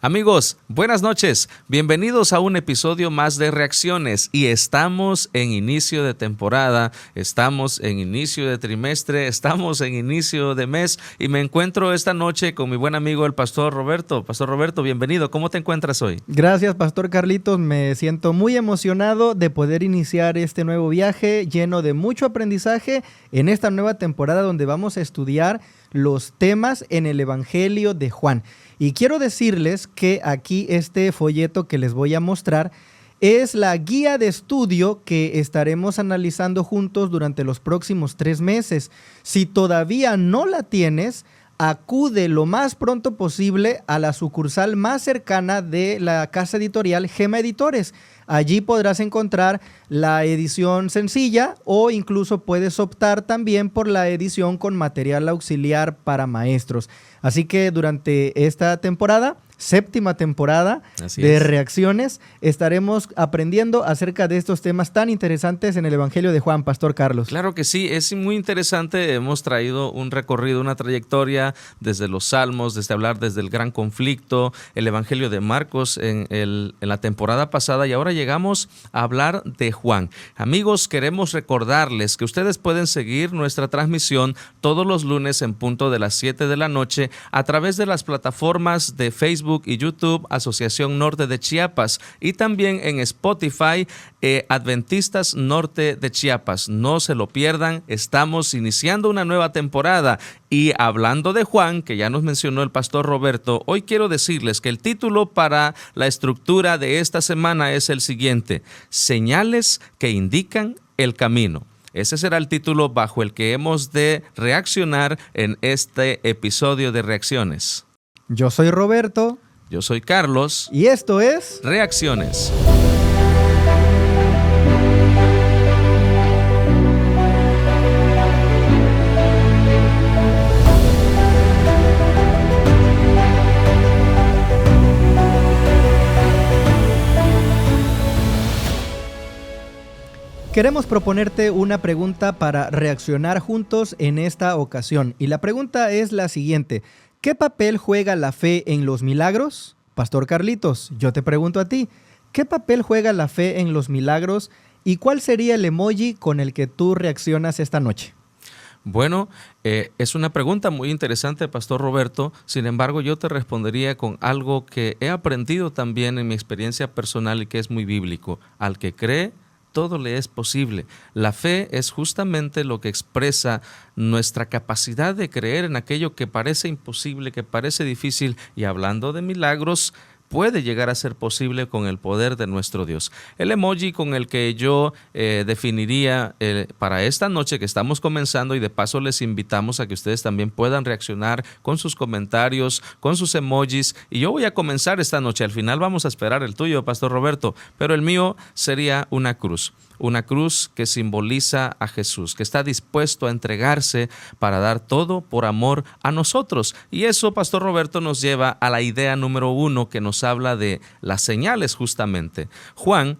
Amigos, buenas noches. Bienvenidos a un episodio más de Reacciones y estamos en inicio de temporada, estamos en inicio de trimestre, estamos en inicio de mes y me encuentro esta noche con mi buen amigo el Pastor Roberto. Pastor Roberto, bienvenido. ¿Cómo te encuentras hoy? Gracias, Pastor Carlitos. Me siento muy emocionado de poder iniciar este nuevo viaje lleno de mucho aprendizaje en esta nueva temporada donde vamos a estudiar los temas en el Evangelio de Juan. Y quiero decirles que aquí este folleto que les voy a mostrar es la guía de estudio que estaremos analizando juntos durante los próximos 3 meses. Si todavía no la tienes, acude lo más pronto posible a la sucursal más cercana de la casa editorial Gema Editores. Allí podrás encontrar la edición sencilla o incluso puedes optar también por la edición con material auxiliar para maestros. Así que durante esta temporada, séptima temporada de Reacciones, estaremos aprendiendo acerca de estos temas tan interesantes en el Evangelio de Juan, Pastor Carlos. Claro que sí, es muy interesante. Hemos traído un recorrido, una trayectoria desde los Salmos, desde hablar desde el gran conflicto, el Evangelio de Marcos en la temporada pasada y ahora llegamos a hablar de Juan. Amigos, queremos recordarles que ustedes pueden seguir nuestra transmisión todos los lunes en punto de las 7 de la noche a través de las plataformas de Facebook y YouTube, Asociación Norte de Chiapas, y también en Spotify, Adventistas Norte de Chiapas. No se lo pierdan, estamos iniciando una nueva temporada. Y hablando de Juan, que ya nos mencionó el Pastor Roberto, hoy quiero decirles que el título para la estructura de esta semana es el siguiente: Señales que indican el camino. Ese será el título bajo el que hemos de reaccionar en este episodio de Reacciones. Yo soy Roberto. Yo soy Carlos. Y esto es Reacciones. Queremos proponerte una pregunta para reaccionar juntos en esta ocasión. Y la pregunta es la siguiente: ¿qué papel juega la fe en los milagros? Pastor Carlitos, yo te pregunto a ti, ¿qué papel juega la fe en los milagros y cuál sería el emoji con el que tú reaccionas esta noche? Bueno, es una pregunta muy interesante, Pastor Roberto. Sin embargo, yo te respondería con algo que he aprendido también en mi experiencia personal y que es muy bíblico. Al que cree, todo le es posible. La fe es justamente lo que expresa nuestra capacidad de creer en aquello que parece imposible, que parece difícil. Y hablando de milagros, puede llegar a ser posible con el poder de nuestro Dios. El emoji con el que yo definiría para esta noche que estamos comenzando, y de paso les invitamos a que ustedes también puedan reaccionar con sus comentarios, con sus emojis, y yo voy a comenzar esta noche. Al final vamos a esperar el tuyo, Pastor Roberto, pero el mío sería una cruz que simboliza a Jesús, que está dispuesto a entregarse para dar todo por amor a nosotros. Y eso, Pastor Roberto, nos lleva a la idea número 1 que nos habla de las señales justamente. Juan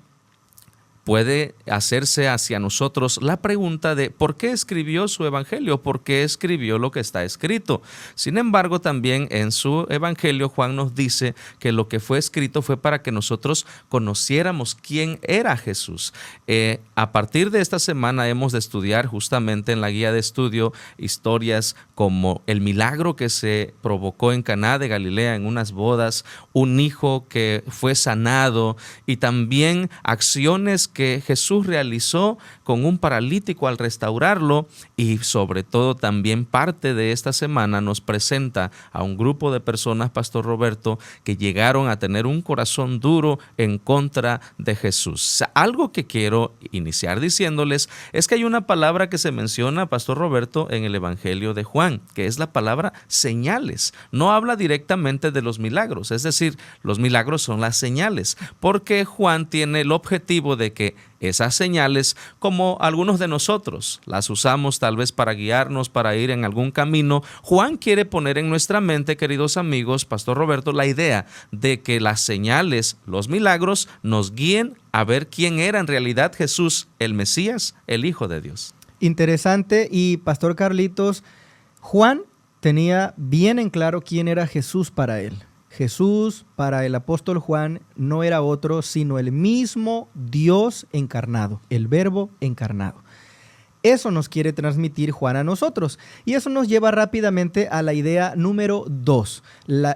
puede hacerse hacia nosotros la pregunta de ¿por qué escribió su evangelio? ¿Por qué escribió lo que está escrito? Sin embargo, también en su evangelio Juan nos dice que lo que fue escrito fue para que nosotros conociéramos quién era Jesús. A partir de esta semana hemos de estudiar justamente en la guía de estudio historias como el milagro que se provocó en Caná de Galilea en unas bodas, un hijo que fue sanado y también acciones que Jesús realizó con un paralítico al restaurarlo, y sobre todo también parte de esta semana nos presenta a un grupo de personas, Pastor Roberto, que llegaron a tener un corazón duro en contra de Jesús. Algo que quiero iniciar diciéndoles es que hay una palabra que se menciona, Pastor Roberto, en el Evangelio de Juan, que es la palabra señales. No habla directamente de los milagros, es decir, los milagros son las señales, porque Juan tiene el objetivo de que esas señales, como algunos de nosotros las usamos tal vez para guiarnos, para ir en algún camino, Juan quiere poner en nuestra mente, queridos amigos, Pastor Roberto, la idea de que las señales, los milagros, nos guíen a ver quién era en realidad Jesús, el Mesías, el Hijo de Dios. Interesante. Y Pastor Carlitos, Juan tenía bien en claro quién era Jesús para él. Jesús para el apóstol Juan no era otro sino el mismo Dios encarnado, el Verbo encarnado. Eso nos quiere transmitir Juan a nosotros. Y eso nos lleva rápidamente a la idea número 2,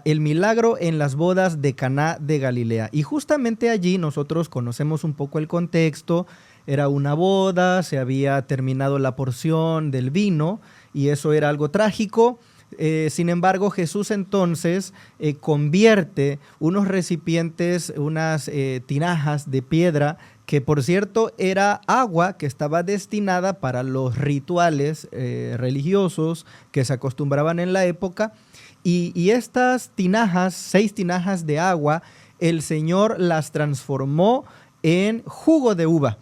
el milagro en las bodas de Caná de Galilea. Y justamente allí nosotros conocemos un poco el contexto. Era una boda, se había terminado la porción del vino y eso era algo trágico. Sin embargo, Jesús entonces convierte unos recipientes, unas tinajas de piedra, que por cierto era agua que estaba destinada para los rituales religiosos que se acostumbraban en la época. Y estas tinajas, 6 tinajas de agua, el Señor las transformó en jugo de uva.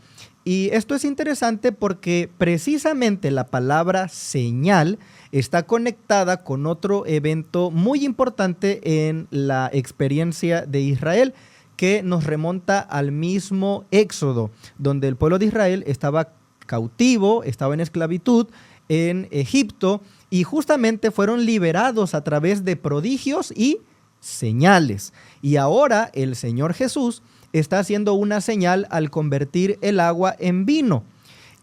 Y esto es interesante porque precisamente la palabra señal está conectada con otro evento muy importante en la experiencia de Israel, que nos remonta al mismo Éxodo, donde el pueblo de Israel estaba cautivo, estaba en esclavitud en Egipto, y justamente fueron liberados a través de prodigios y señales. Y ahora el Señor Jesús está haciendo una señal al convertir el agua en vino.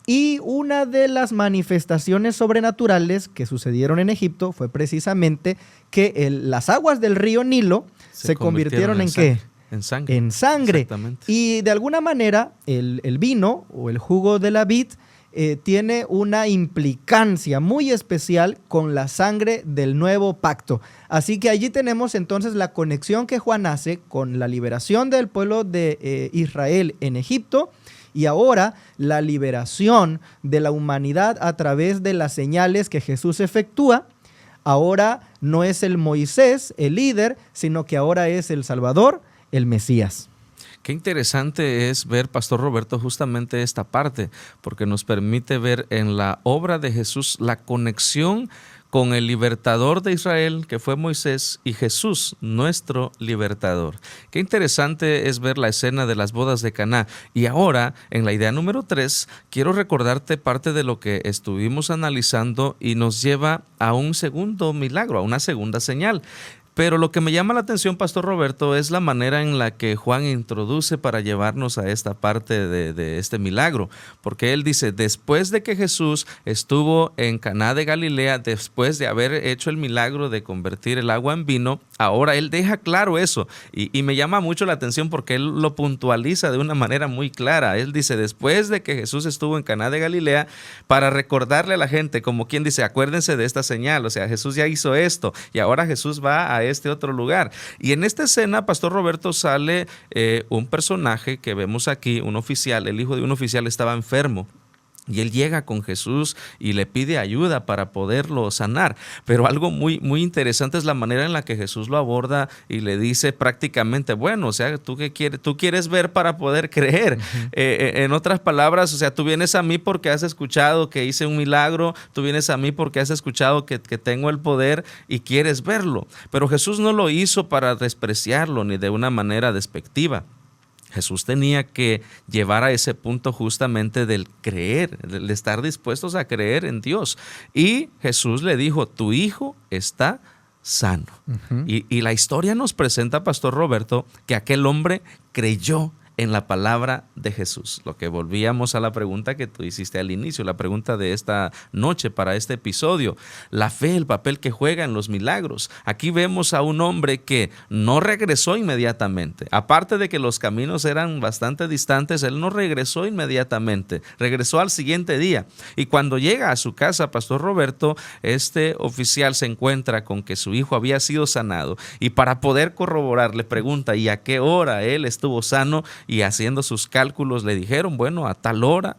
Y una de las manifestaciones sobrenaturales que sucedieron en Egipto fue precisamente que las aguas del río Nilo se convirtieron ¿en qué? En sangre. En sangre. Exactamente. Y de alguna manera el vino o el jugo de la vid tiene una implicancia muy especial con la sangre del nuevo pacto. Así que allí tenemos entonces la conexión que Juan hace con la liberación del pueblo de Israel en Egipto y ahora la liberación de la humanidad a través de las señales que Jesús efectúa. Ahora no es el Moisés, el líder, sino que ahora es el Salvador, el Mesías. Qué interesante es ver, Pastor Roberto, justamente esta parte, porque nos permite ver en la obra de Jesús la conexión con el libertador de Israel, que fue Moisés, y Jesús, nuestro libertador. Qué interesante es ver la escena de las bodas de Caná. Y ahora, en la idea número 3, quiero recordarte parte de lo que estuvimos analizando y nos lleva a un segundo milagro, a una segunda señal. Pero lo que me llama la atención, Pastor Roberto, es la manera en la que Juan introduce para llevarnos a esta parte de este milagro. Porque él dice, después de que Jesús estuvo en Caná de Galilea, después de haber hecho el milagro de convertir el agua en vino, ahora él deja claro eso. Y me llama mucho la atención porque él lo puntualiza de una manera muy clara. Él dice, después de que Jesús estuvo en Caná de Galilea, para recordarle a la gente, como quien dice, acuérdense de esta señal. O sea, Jesús ya hizo esto y ahora Jesús va a este otro lugar. Y en esta escena, Pastor Roberto, sale un personaje que vemos aquí, un oficial, el hijo de un oficial estaba enfermo. Y él llega con Jesús y le pide ayuda para poderlo sanar. Pero algo muy, muy interesante es la manera en la que Jesús lo aborda y le dice prácticamente, bueno, o sea, ¿tú qué quieres? Tú quieres ver para poder creer. En otras palabras, o sea, tú vienes a mí porque has escuchado que hice un milagro, tú vienes a mí porque has escuchado que tengo el poder y quieres verlo. Pero Jesús no lo hizo para despreciarlo ni de una manera despectiva. Jesús tenía que llevar a ese punto justamente del creer, del estar dispuestos a creer en Dios. Y Jesús le dijo, tu hijo está sano. Uh-huh. Y la historia nos presenta, Pastor Roberto, que aquel hombre creyó en la palabra de Jesús. Lo que volvíamos a la pregunta que tú hiciste al inicio, la pregunta de esta noche para este episodio. La fe, el papel que juega en los milagros. Aquí vemos a un hombre que no regresó inmediatamente. Aparte de que los caminos eran bastante distantes, él no regresó inmediatamente. Regresó al siguiente día. Y cuando llega a su casa, Pastor Roberto, este oficial se encuentra con que su hijo había sido sanado. Y para poder corroborar, le pregunta, ¿y a qué hora él estuvo sano? Y haciendo sus cálculos le dijeron, bueno, a tal hora.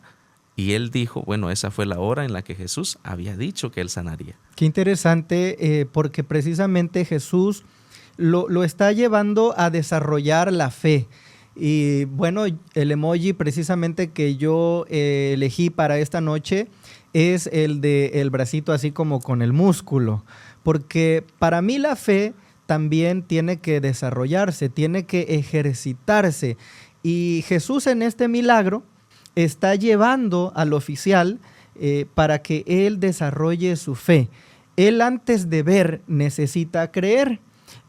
Y él dijo, bueno, esa fue la hora en la que Jesús había dicho que él sanaría. Qué interesante, porque precisamente Jesús lo está llevando a desarrollar la fe. Y bueno, el emoji precisamente que yo elegí para esta noche es el del bracito así como con el músculo. Porque para mí la fe también tiene que desarrollarse, tiene que ejercitarse. Y Jesús en este milagro está llevando al oficial para que él desarrolle su fe. Él antes de ver necesita creer.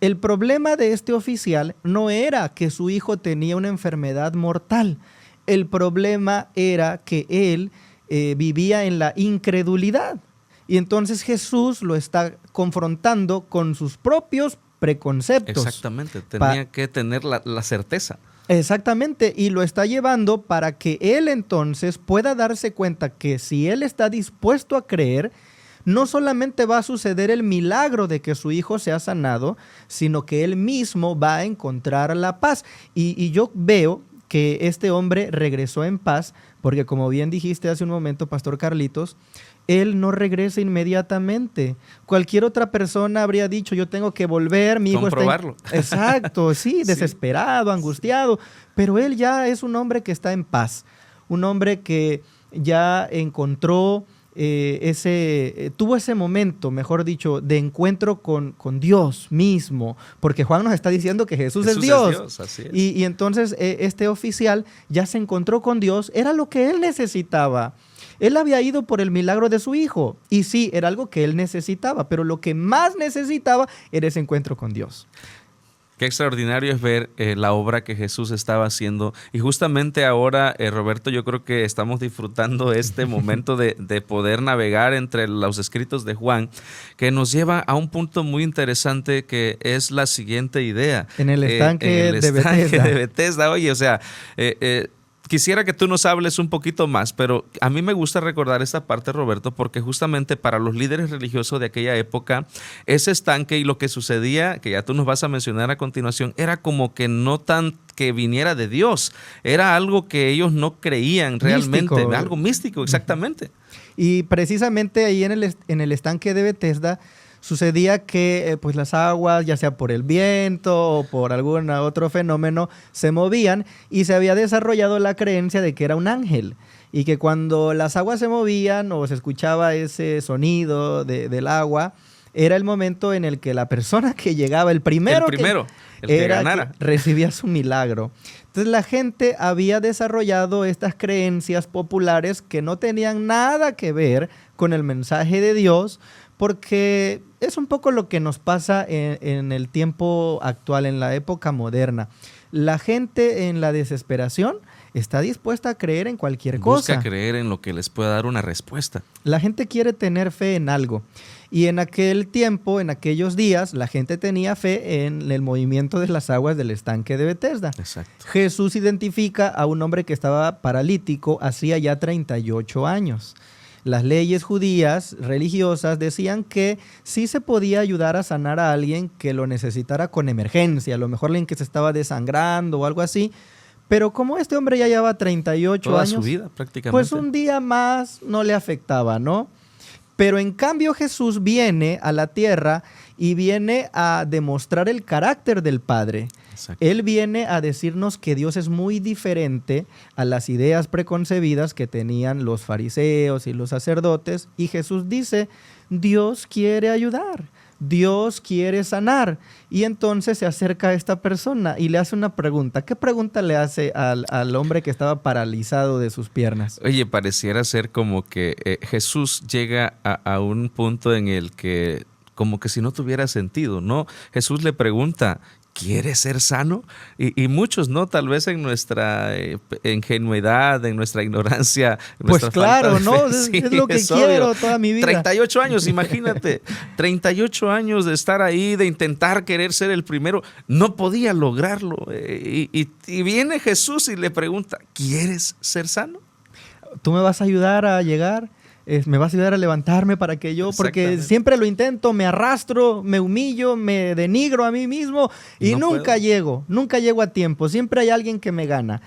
El problema de este oficial no era que su hijo tenía una enfermedad mortal. El problema era que él vivía en la incredulidad. Y entonces Jesús lo está confrontando con sus propios preconceptos. Exactamente, tenía que tener la certeza. Exactamente, y lo está llevando para que él entonces pueda darse cuenta que si él está dispuesto a creer, no solamente va a suceder el milagro de que su hijo sea sanado, sino que él mismo va a encontrar la paz. Y yo veo que este hombre regresó en paz, porque como bien dijiste hace un momento, Pastor Carlitos, él no regresa inmediatamente. Cualquier otra persona habría dicho, yo tengo que volver, mi hijo está... Exacto, sí, desesperado, angustiado. Pero él ya es un hombre que está en paz. Un hombre que ya encontró tuvo ese momento, mejor dicho, de encuentro con Dios mismo. Porque Juan nos está diciendo que Jesús es Dios. Así es. Y entonces este oficial ya se encontró con Dios. Era lo que él necesitaba. Él había ido por el milagro de su hijo y sí, era algo que él necesitaba, pero lo que más necesitaba era ese encuentro con Dios. Qué extraordinario es ver la obra que Jesús estaba haciendo. Y justamente ahora, Roberto, yo creo que estamos disfrutando este momento de poder navegar entre los escritos de Juan, que nos lleva a un punto muy interesante que es la siguiente idea. En el estanque de Betesda. Oye, o sea... quisiera que tú nos hables un poquito más, pero a mí me gusta recordar esta parte, Roberto, porque justamente para los líderes religiosos de aquella época, ese estanque y lo que sucedía, que ya tú nos vas a mencionar a continuación, era como que no tan que viniera de Dios, era algo que ellos no creían realmente, místico. Algo místico, exactamente. Y precisamente ahí en el estanque de Betesda, sucedía que pues las aguas, ya sea por el viento o por algún otro fenómeno, se movían y se había desarrollado la creencia de que era un ángel y que cuando las aguas se movían o se escuchaba ese sonido del agua, era el momento en el que la persona que llegaba, el primero que ganara, que recibía su milagro. Entonces la gente había desarrollado estas creencias populares que no tenían nada que ver con el mensaje de Dios, porque es un poco lo que nos pasa en el tiempo actual, en la época moderna. La gente en la desesperación está dispuesta a creer en cualquier cosa. Busca creer en lo que les pueda dar una respuesta. La gente quiere tener fe en algo. Y en aquel tiempo, en aquellos días, la gente tenía fe en el movimiento de las aguas del estanque de Betesda. Exacto. Jesús identifica a un hombre que estaba paralítico hacía ya 38 años. Las leyes judías religiosas decían que sí se podía ayudar a sanar a alguien que lo necesitara con emergencia, a lo mejor alguien que se estaba desangrando o algo así, pero como este hombre ya llevaba 38 Toda años, su vida prácticamente, pues un día más no le afectaba, ¿no? Pero en cambio Jesús viene a la tierra y viene a demostrar el carácter del Padre. Exacto. Él viene a decirnos que Dios es muy diferente a las ideas preconcebidas que tenían los fariseos y los sacerdotes. Y Jesús dice, Dios quiere ayudar, Dios quiere sanar. Y entonces se acerca a esta persona y le hace una pregunta. ¿Qué pregunta le hace al hombre que estaba paralizado de sus piernas? Oye, pareciera ser como que Jesús llega a un punto en el que como que si no tuviera sentido, ¿no? Jesús le pregunta, ¿quieres ser sano? Y muchos, ¿no? Tal vez en nuestra ingenuidad, en nuestra ignorancia. En pues nuestra claro, falta de ¿no? fe. Es lo que quiero obvio. Toda mi vida. 38 años, imagínate. 38 años de estar ahí, de intentar querer ser el primero. No podía lograrlo. Y viene Jesús y le pregunta, ¿quieres ser sano? ¿Tú me vas a ayudar a llegar? ¿Me vas a ayudar a levantarme para que yo, porque siempre lo intento, me arrastro, me humillo, me denigro a mí mismo y nunca llego a tiempo, siempre hay alguien que me gana.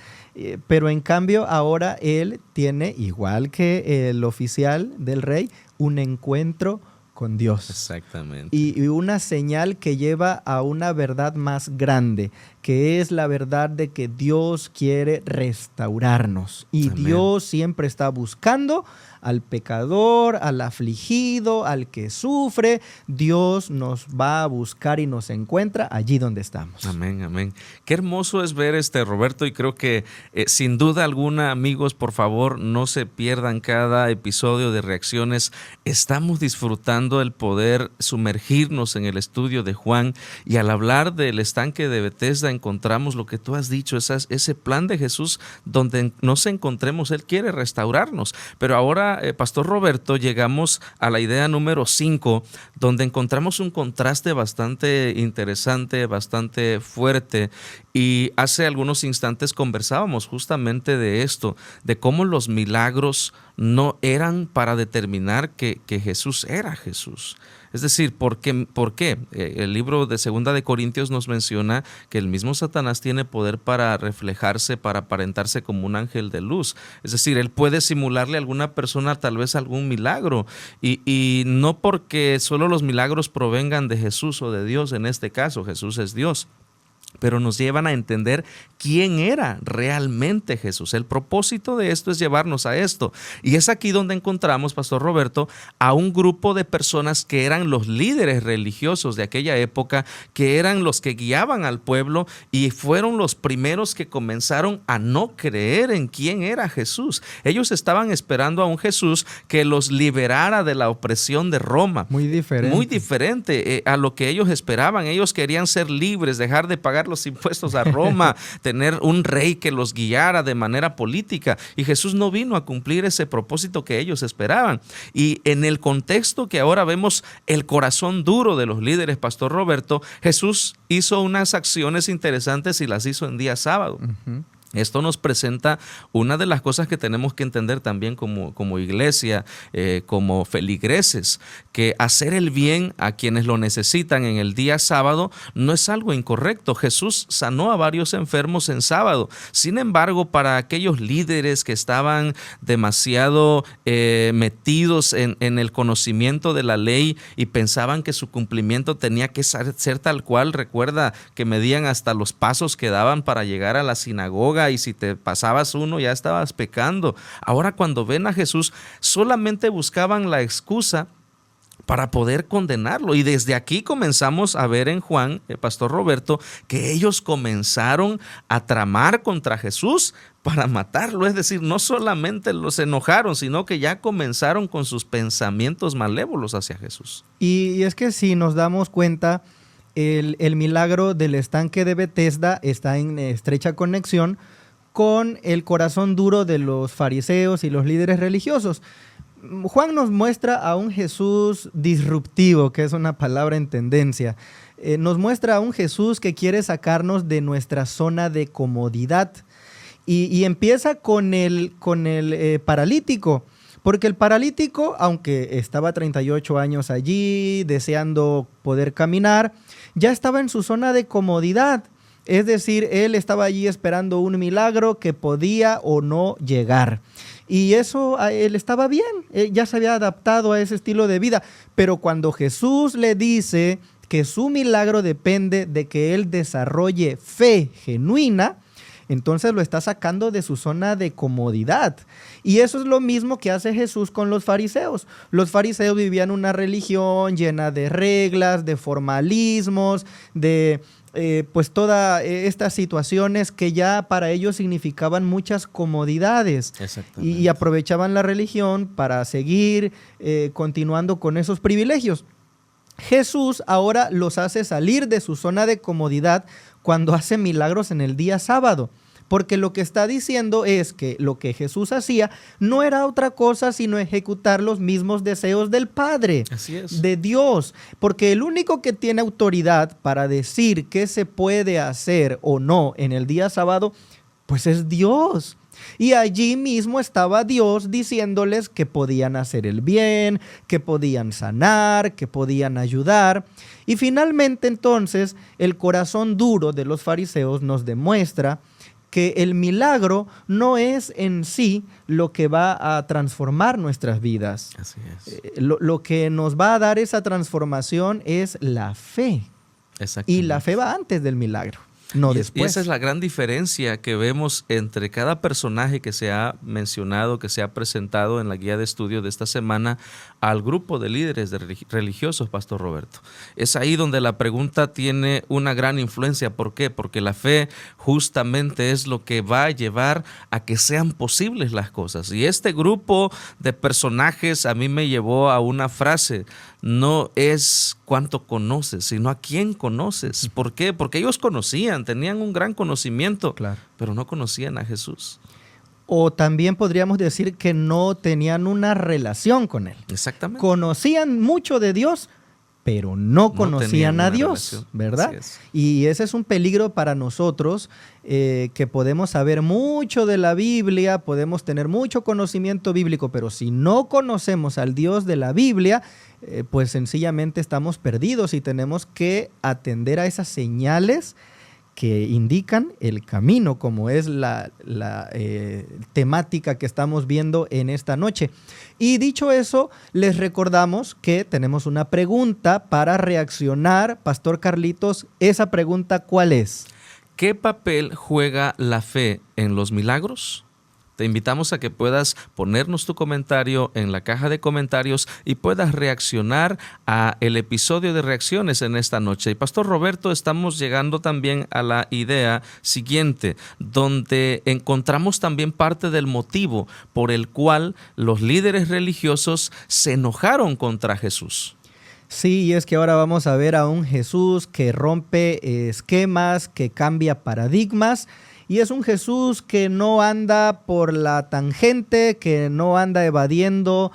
Pero en cambio ahora él tiene, igual que el oficial del rey, un encuentro con Dios. Exactamente. Y una señal que lleva a una verdad más grande, que es la verdad de que Dios quiere restaurarnos. Y Amén. Dios siempre está buscando al pecador, al afligido, al que sufre. Dios nos va a buscar y nos encuentra allí donde estamos. Amén, amén. Qué hermoso es ver Roberto, y creo que sin duda alguna, amigos, por favor, no se pierdan cada episodio de Reacciones. Estamos disfrutando el poder sumergirnos en el estudio de Juan, y al hablar del estanque de Betesda encontramos lo que tú has dicho, ese plan de Jesús donde nos encontremos. Él quiere restaurarnos, pero ahora, Pastor Roberto, llegamos a la idea número 5, donde encontramos un contraste bastante interesante, bastante fuerte, y hace algunos instantes conversábamos justamente de esto, de cómo los milagros no eran para determinar que Jesús era Jesús. Es decir, ¿por qué? El libro de 2 de Corintios nos menciona que el mismo Satanás tiene poder para reflejarse, para aparentarse como un ángel de luz. Es decir, él puede simularle a alguna persona tal vez algún milagro, y no porque solo los milagros provengan de Jesús o de Dios. En este caso, Jesús es Dios, pero nos llevan a entender quién era realmente Jesús. El propósito de esto es llevarnos a esto. Y es aquí donde encontramos, Pastor Roberto, a un grupo de personas que eran los líderes religiosos de aquella época, que eran los que guiaban al pueblo, y fueron los primeros que comenzaron a no creer en quién era Jesús. Ellos estaban esperando a un Jesús que los liberara de la opresión de Roma. Muy diferente A lo que ellos esperaban. Ellos querían ser libres, dejar de pagar los impuestos a Roma, tener un rey que los guiara de manera política, y Jesús no vino a cumplir ese propósito que ellos esperaban. Y en el contexto que ahora vemos, el corazón duro de los líderes, Pastor Roberto, Jesús hizo unas acciones interesantes y las hizo en día sábado. Uh-huh. Esto nos presenta una de las cosas que tenemos que entender también como iglesia, como feligreses, que hacer el bien a quienes lo necesitan en el día sábado no es algo incorrecto. Jesús sanó a varios enfermos en sábado. Sin embargo, para aquellos líderes que estaban demasiado metidos en el conocimiento de la ley y pensaban que su cumplimiento tenía que ser tal cual, recuerda que medían hasta los pasos que daban para llegar a la sinagoga, y si te pasabas uno ya estabas pecando. Ahora, cuando ven a Jesús, solamente buscaban la excusa para poder condenarlo. Y desde aquí comenzamos a ver en Juan, Pastor Roberto, que ellos comenzaron a tramar contra Jesús para matarlo. Es decir, no solamente los enojaron, sino que ya comenzaron con sus pensamientos malévolos hacia Jesús. Y es que si nos damos cuenta, el milagro del estanque de Betesda está en estrecha conexión con el corazón duro de los fariseos y los líderes religiosos. Juan nos muestra a un Jesús disruptivo, que es una palabra en tendencia. Nos muestra a un Jesús que quiere sacarnos de nuestra zona de comodidad. Y empieza con el paralítico. Porque el paralítico, aunque estaba 38 años allí, deseando poder caminar, ya estaba en su zona de comodidad. Es decir, él estaba allí esperando un milagro que podía o no llegar. Y eso, él estaba bien, él ya se había adaptado a ese estilo de vida. Pero cuando Jesús le dice que su milagro depende de que él desarrolle fe genuina, entonces lo está sacando de su zona de comodidad. Y eso es lo mismo que hace Jesús con los fariseos. Los fariseos vivían una religión llena de reglas, de formalismos, de pues todas estas situaciones que ya para ellos significaban muchas comodidades. Y aprovechaban la religión para seguir continuando con esos privilegios. Jesús ahora los hace salir de su zona de comodidad cuando hace milagros en el día sábado. Porque lo que está diciendo es que lo que Jesús hacía no era otra cosa sino ejecutar los mismos deseos del Padre, Así es. de Dios. Porque el único que tiene autoridad para decir qué se puede hacer o no en el día sábado, pues es Dios. Y allí mismo estaba Dios diciéndoles que podían hacer el bien, que podían sanar, que podían ayudar. Y finalmente entonces el corazón duro de los fariseos nos demuestra que el milagro no es en sí lo que va a transformar nuestras vidas. Así es. Lo que nos va a dar esa transformación es la fe. Y la fe va antes del milagro. no Y después. esa es la gran diferencia que vemos entre cada personaje que se ha mencionado, que se ha presentado en la guía de estudio de esta semana al grupo de líderes religiosos, Pastor Roberto. Es ahí donde la pregunta tiene una gran influencia. ¿Por qué? Porque la fe justamente es lo que va a llevar a que sean posibles las cosas. Y este grupo de personajes a mí me llevó a una frase: no es cuánto conoces, sino a quién conoces. ¿Por qué? Porque ellos conocían, tenían un gran conocimiento, Claro. pero no conocían a Jesús. O también podríamos decir que no tenían una relación con Él. Exactamente. Conocían mucho de Dios, pero no conocían tenían a una Dios, relación. ¿verdad? Así es. Y ese es un peligro para nosotros, que podemos saber mucho de la Biblia, podemos tener mucho conocimiento bíblico, pero si no conocemos al Dios de la Biblia, pues sencillamente estamos perdidos y tenemos que atender a esas señales que indican el camino, como es la temática que estamos viendo en esta noche. Y dicho eso, les recordamos que tenemos una pregunta para reaccionar. Pastor Carlitos, ¿esa pregunta cuál es? ¿Qué papel juega la fe en los milagros? Te invitamos a que puedas ponernos tu comentario en la caja de comentarios y puedas reaccionar a el episodio de reacciones en esta noche. Y Pastor Roberto, estamos llegando también a la idea siguiente, donde encontramos también parte del motivo por el cual los líderes religiosos se enojaron contra Jesús. Sí, y es que ahora vamos a ver a un Jesús que rompe esquemas, que cambia paradigmas. Y es un Jesús que no anda por la tangente, que no anda evadiendo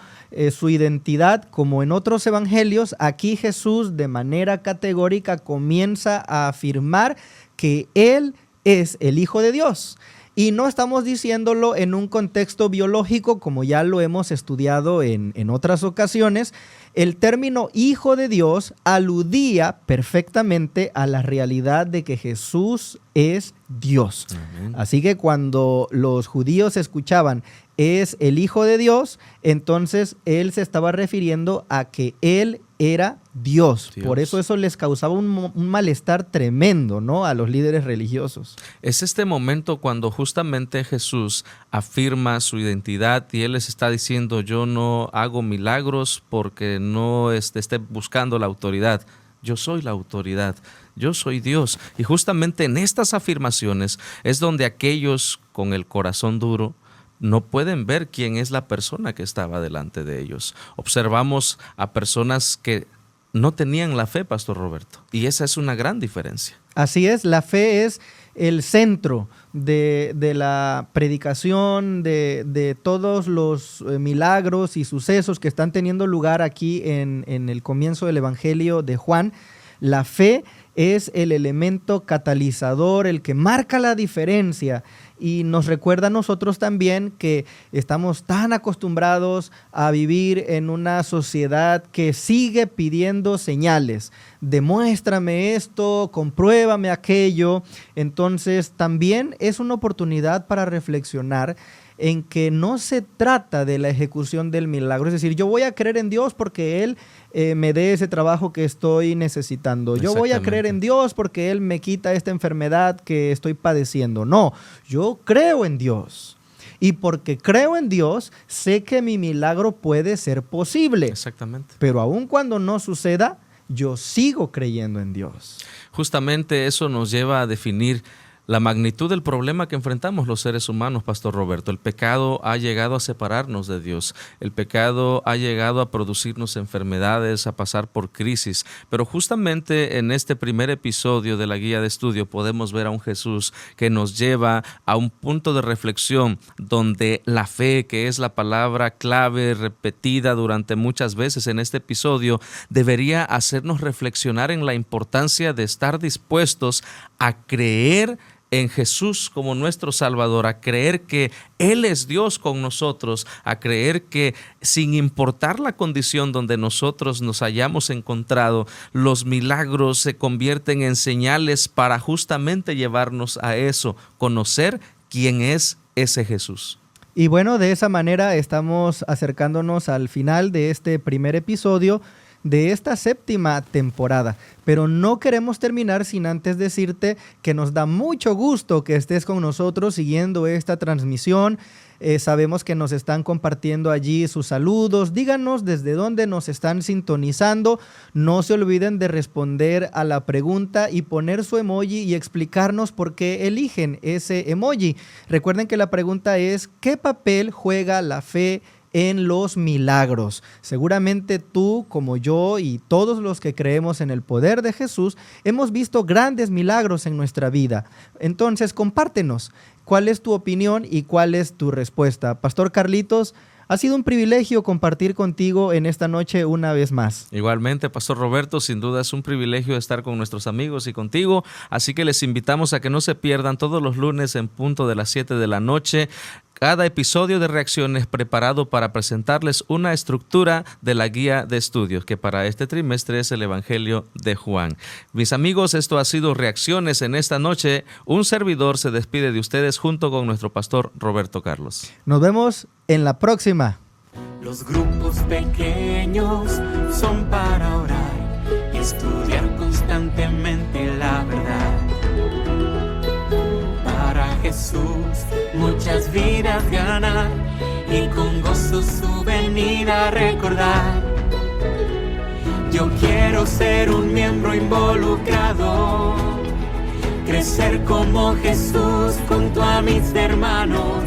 su identidad como en otros evangelios. Aquí Jesús de manera categórica comienza a afirmar que Él es el Hijo de Dios. Y no estamos diciéndolo en un contexto biológico como ya lo hemos estudiado en otras ocasiones. El término Hijo de Dios aludía perfectamente a la realidad de que Jesús es Dios. Amén. Así que cuando los judíos escuchaban es el Hijo de Dios, entonces Él se estaba refiriendo a que Él era Dios. Por eso les causaba un malestar tremendo, ¿no?, a los líderes religiosos. Es este momento cuando justamente Jesús afirma su identidad y Él les está diciendo: yo no hago milagros porque no esté buscando la autoridad. Yo soy la autoridad, yo soy Dios. Y justamente en estas afirmaciones es donde aquellos con el corazón duro no pueden ver quién es la persona que estaba delante de ellos. Observamos a personas que no tenían la fe, Pastor Roberto, y esa es una gran diferencia. Así es, la fe es el centro de la predicación, de todos los milagros y sucesos que están teniendo lugar aquí en el comienzo del Evangelio de Juan. La fe es el elemento catalizador, el que marca la diferencia, y nos recuerda a nosotros también que estamos tan acostumbrados a vivir en una sociedad que sigue pidiendo señales. Demuéstrame esto, compruébame aquello. Entonces también es una oportunidad para reflexionar en que no se trata de la ejecución del milagro. Es decir, yo voy a creer en Dios porque Él me dé ese trabajo que estoy necesitando. Yo voy a creer en Dios porque Él me quita esta enfermedad que estoy padeciendo. No, yo creo en Dios. Y porque creo en Dios, sé que mi milagro puede ser posible. Exactamente. Pero aun cuando no suceda, yo sigo creyendo en Dios. Justamente eso nos lleva a definir la magnitud del problema que enfrentamos los seres humanos, Pastor Roberto. El pecado ha llegado a separarnos de Dios. El pecado ha llegado a producirnos enfermedades, a pasar por crisis. Pero justamente en este primer episodio de la guía de estudio podemos ver a un Jesús que nos lleva a un punto de reflexión donde la fe, que es la palabra clave repetida durante muchas veces en este episodio, debería hacernos reflexionar en la importancia de estar dispuestos a creer en Jesús como nuestro Salvador, a creer que Él es Dios con nosotros, a creer que sin importar la condición donde nosotros nos hayamos encontrado, los milagros se convierten en señales para justamente llevarnos a eso, conocer quién es ese Jesús. Y bueno, de esa manera estamos acercándonos al final de este primer episodio de esta 7ª temporada. Pero no queremos terminar sin antes decirte que nos da mucho gusto que estés con nosotros siguiendo esta transmisión. Sabemos que nos están compartiendo allí sus saludos. Díganos desde dónde nos están sintonizando. No se olviden de responder a la pregunta y poner su emoji y explicarnos por qué eligen ese emoji. Recuerden que la pregunta es: ¿qué papel juega la fe en los milagros? Seguramente tú, como yo y todos los que creemos en el poder de Jesús, hemos visto grandes milagros en nuestra vida. Entonces, compártenos cuál es tu opinión y cuál es tu respuesta. Pastor Carlitos, ha sido un privilegio compartir contigo en esta noche una vez más. Igualmente, Pastor Roberto, sin duda es un privilegio estar con nuestros amigos y contigo, así que les invitamos a que no se pierdan todos los lunes en punto de las 7 de la noche. Cada episodio de Reacciones preparado para presentarles una estructura de la guía de estudios, que para este trimestre es el Evangelio de Juan. Mis amigos, esto ha sido Reacciones en esta noche. Un servidor se despide de ustedes junto con nuestro pastor Roberto Carlos. Nos vemos en la próxima. Los grupos pequeños son para orar y estudiar constantemente la verdad. Para Jesús muchas vidas ganar y con gozo su venida recordar. Yo quiero ser un miembro involucrado, crecer como Jesús junto a mis hermanos